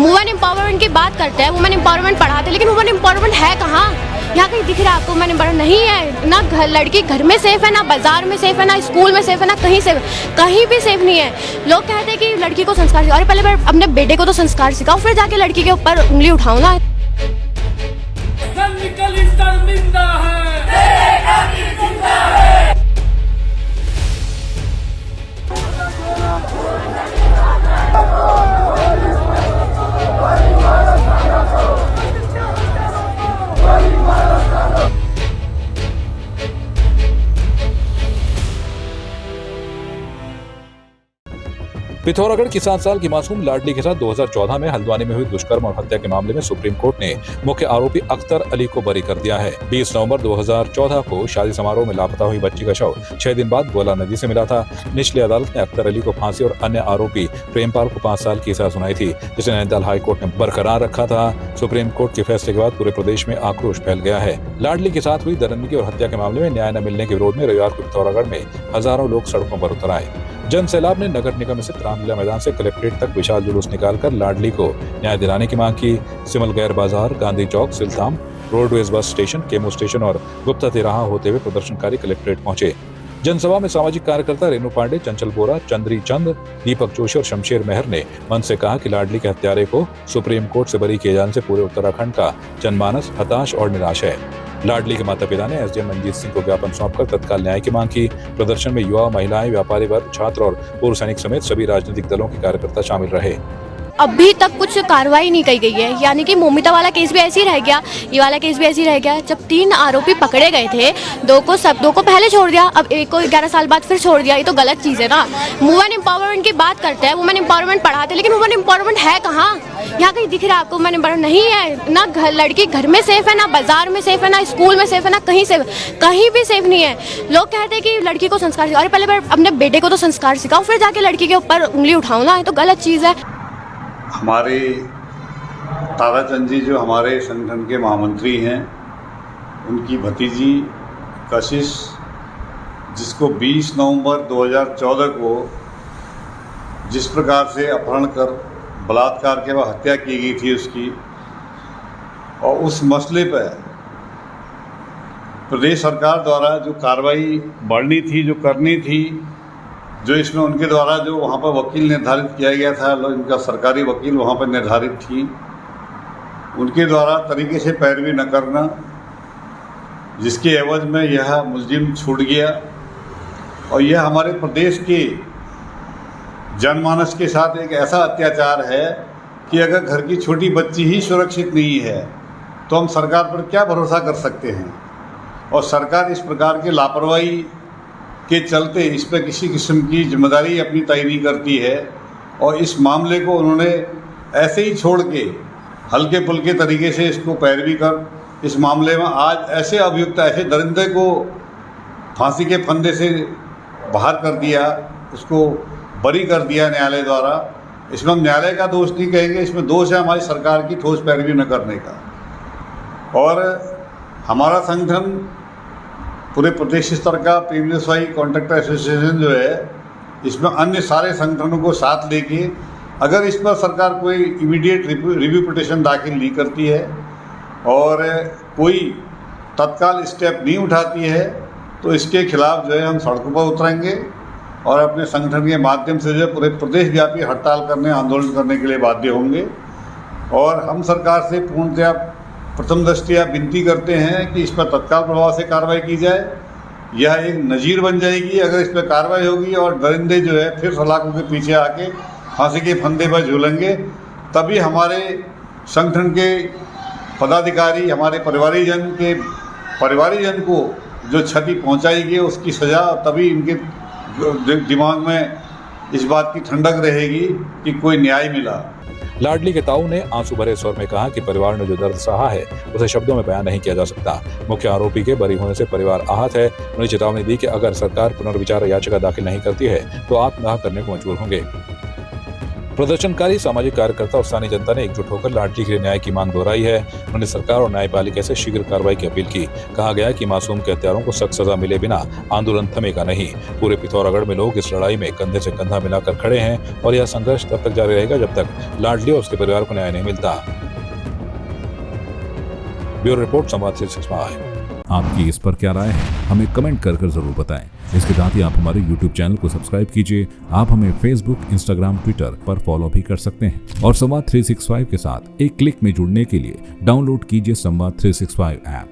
Women empowerment की बात करते हैं, वुमेन एम्पावरमेंट पढ़ाते हैं, लेकिन वुमेन एम्पावरमेंट है कहाँ? यहाँ कहीं दिख रहा है आपको? वुमेन एम्पावरमेंट नहीं है ना। लड़की घर में सेफ है, ना बाजार में सेफ है, ना स्कूल में सेफ है, ना कहीं सेफ, कहीं भी सेफ नहीं है। लोग कहते हैं कि लड़की को संस्कार सिखाओ। अरे पहले मैं अपने बेटे को तो संस्कार सिखाओ, फिर जाके लड़की के ऊपर उंगली उठाओ ना। पिथौरागढ़ की 7 साल की मासूम लाडली के साथ 2014 में हल्द्वानी में हुई दुष्कर्म और हत्या के मामले में सुप्रीम कोर्ट ने मुख्य आरोपी अख्तर अली को बरी कर दिया है। 20 नवंबर 2014 को शादी समारोह में लापता हुई बच्ची का शव 6 दिन बाद गोला नदी से मिला था। निचली अदालत ने अख्तर अली को फांसी और अन्य आरोपी प्रेमपाल को 5 साल की सजा सुनाई थी, जिसे नैनीताल हाई कोर्ट ने बरकरार रखा था। सुप्रीम कोर्ट के फैसले के बाद पूरे प्रदेश में आक्रोश फैल गया है। लाडली के साथ हुई दरिंदगी और हत्या के मामले में न्याय न मिलने के विरोध में रविवार को पिथौरागढ़ में हजारों लोग सड़कों पर उतर आए। जन सैलाब ने नगर निगम स्थित रामलीला मैदान से कलेक्ट्रेट तक विशाल जुलूस निकालकर लाडली को न्याय दिलाने की मांग की। Simalgair Bazaar, Gandhi Chowk, Siltham, roadways bus station, केमो स्टेशन और गुप्ता तिराहा होते हुए प्रदर्शनकारी कलेक्ट्रेट पहुंचे। जनसभा में सामाजिक कार्यकर्ता रेणु पांडे, चंचल बोरा, चंद्री चंद, दीपक जोशी और शमशेर मेहर ने मंच से कहा कि लाडली के हत्यारे को सुप्रीम कोर्ट से बरी किए जाने से पूरे उत्तराखंड का जनमानस हताश और निराश है। लाडली के माता पिता ने एसडीएम मंजीत सिंह को ज्ञापन सौंपकर तत्काल न्याय की मांग की। प्रदर्शन में युवा, महिलाएं, व्यापारी वर्ग, छात्र और पूर्व सैनिक समेत सभी राजनीतिक दलों के कार्यकर्ता शामिल रहे। अभी तक कुछ कार्रवाई नहीं की गई है, यानी कि मोमिता वाला केस भी ऐसे ही रह गया, ये वाला केस भी ऐसे ही रह गया। जब 3 आरोपी पकड़े गए थे, दो को पहले छोड़ दिया, अब एक को 11 साल बाद फिर छोड़ दिया। ये तो गलत चीज़ है ना। वुमेन एम्पावरमेंट की बात करते हैं, वुमेन एम्पावरमेंट पढ़ाते हैं, लेकिन वुमेन एम्पावरमेंट है कहाँ? यहाँ कहीं दिख रहा है आपको? वुमेन एम्पावरमेंट नहीं है ना। लड़की घर में सेफ है, ना बाजार में सेफ है, ना स्कूल में सेफ है, ना कहीं सेफ, कहीं भी सेफ नहीं है। लोग कहते हैं कि लड़की को संस्कार सिखाओ। अरे पहले मैं अपने बेटे को तो संस्कार सिखाओ, फिर जाके लड़की के ऊपर उंगली उठाओ ना। ये तो गलत चीज़ है। हमारे ताराचंद जी जो हमारे संगठन के महामंत्री हैं, उनकी भतीजी कशिश, जिसको 20 नवंबर 2014 को जिस प्रकार से अपहरण कर बलात्कार के बाद हत्या की गई थी उसकी, और उस मसले पर प्रदेश सरकार द्वारा जो कार्रवाई बढ़नी थी, जो करनी थी, जो इसमें उनके द्वारा जो वहाँ पर वकील निर्धारित किया गया था, इनका सरकारी वकील वहाँ पर निर्धारित थी, उनके द्वारा तरीके से पैरवी न करना, जिसके एवज में यह मुलजिम छूट गया। और यह हमारे प्रदेश के जनमानस के साथ एक ऐसा अत्याचार है कि अगर घर की छोटी बच्ची ही सुरक्षित नहीं है तो हम सरकार पर क्या भरोसा कर सकते हैं। और सरकार इस प्रकार के लापरवाही के चलते इस पर किसी किस्म की जिम्मेदारी अपनी तय नहीं करती है, और इस मामले को उन्होंने ऐसे ही छोड़ के हल्के फुल्के तरीके से इसको पैरवी कर इस मामले में आज ऐसे अभियुक्त, ऐसे दरिंदे को फांसी के फंदे से बाहर कर दिया, उसको बरी कर दिया न्यायालय द्वारा। इसमें हम न्यायालय का दोष नहीं कहेंगे, इसमें दोष है हमारी सरकार की ठोस पैरवी न करने का। और हमारा संगठन पूरे प्रदेश स्तर का पीएमएसवाई कॉन्ट्रैक्टर एसोसिएशन जो है, इसमें अन्य सारे संगठनों को साथ लेके अगर इस पर सरकार कोई इमीडिएट रिव्यू पिटीशन दाखिल नहीं करती है और कोई तत्काल स्टेप नहीं उठाती है, तो इसके खिलाफ जो है हम सड़कों पर उतरेंगे और अपने संगठन के माध्यम से जो है पूरे प्रदेश व्यापी हड़ताल करने, आंदोलन करने के लिए बाध्य होंगे। और हम सरकार से पूर्णतया प्रथम दृष्टया विनती करते हैं कि इस पर तत्काल प्रभाव से कार्रवाई की जाए। यह एक नज़ीर बन जाएगी अगर इस पर कार्रवाई होगी और दरिंदे जो है फिर सलाखों के पीछे आके फांसी के फंदे पर झूलेंगे, तभी हमारे संगठन के पदाधिकारी, हमारे परिवारीजन को जो क्षति पहुंचाएगी उसकी सज़ा, तभी इनके दिमाग में इस बात की ठंडक रहेगी कि कोई न्याय मिला। लाडली के ताऊ ने आंसू भरे स्वर में कहा कि परिवार ने जो दर्द सहा है उसे शब्दों में बयान नहीं किया जा सकता। मुख्य आरोपी के बरी होने से परिवार आहत है। उन्होंने चेतावनी दी कि अगर सरकार पुनर्विचार याचिका दाखिल नहीं करती है तो आत्मदाह करने को मजबूर होंगे। प्रदर्शनकारी सामाजिक कार्यकर्ता और स्थानीय जनता ने एकजुट होकर लाडली के लिए न्याय की मांग दोहराई है। उन्होंने सरकार और न्यायपालिका से शीघ्र कार्रवाई की अपील की। कहा गया कि मासूम के हत्यारों को सख्त सजा मिले बिना आंदोलन थमेगा नहीं। पूरे पिथौरागढ़ में लोग इस लड़ाई में कंधे से कंधा मिलाकर खड़े हैं और यह संघर्ष तब तक जारी रहेगा जब तक लाडली और उसके परिवार को न्याय नहीं मिलता। ब्यूरो रिपोर्ट, संवाद 365। आपकी इस पर क्या राय है, हमें कमेंट कर जरूर बताएं। इसके साथ ही आप हमारे YouTube चैनल को सब्सक्राइब कीजिए। आप हमें Facebook, Instagram, Twitter पर फॉलो भी कर सकते हैं और संवाद 365 के साथ एक क्लिक में जुड़ने के लिए डाउनलोड कीजिए संवाद 365 ऐप।